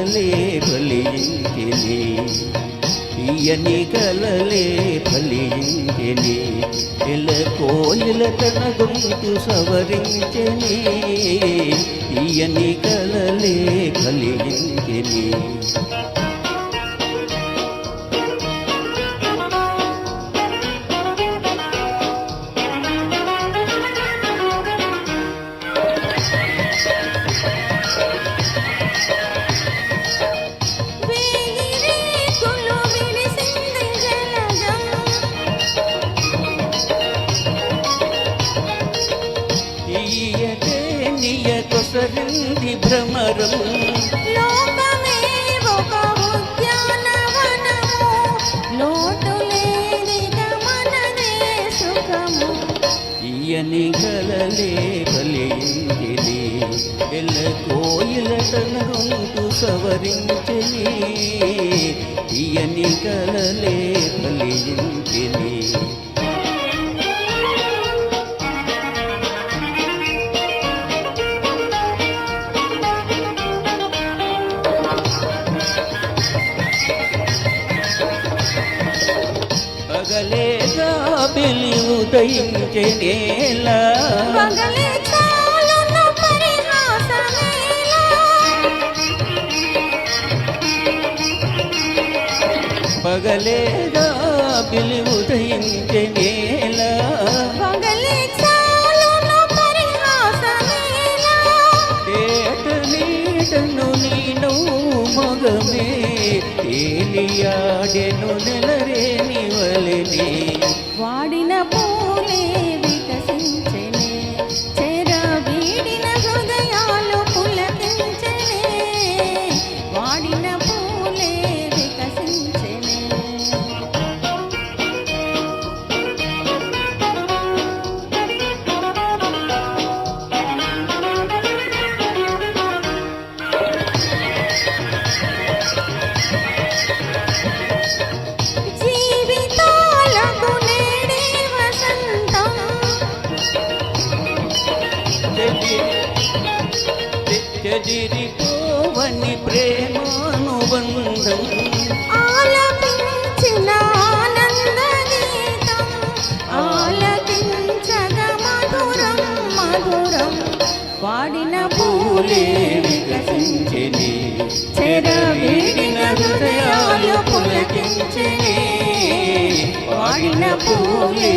కలలే ఫలించెని తీయని కలలే ఫలించెని కోయిల తన గొంతు సవరించెని తీయని కలలే ఫలించెని కొసరింది భ్రమరం లోకమే ఒక ఉద్యానవనము లోటు లేనిక మనదే సుఖము తీయని కలలే ఫలించెని కోయిల తన గొంతు సవరించెని తీయని కలలే ఫలించెని పగలేగా పిలి ఉదయించెనేలా పగలే చాలును పరిహాసమేలా పగలేగా పిలి ఉదయించెనేలా పగలే చాలును పరిహాసమేలా ఏట నీటను నీను మగమే తేలియాడెను నెలరేని వలెనే వాడిన పూలే వికసించెనే చెర వీడిన హృదయాలు పులకించెనే వాడిన పూలే వికసించెనే చెదిరిపోవని ప్రేమానుబంధం ఆలపించిన ఆనంద గీతం ఆలకించగ మధురం మధురం వాడిన పూలే వికసించెని చెర వీడిన హృదయాలు పులకించెనే వాడిన పూలే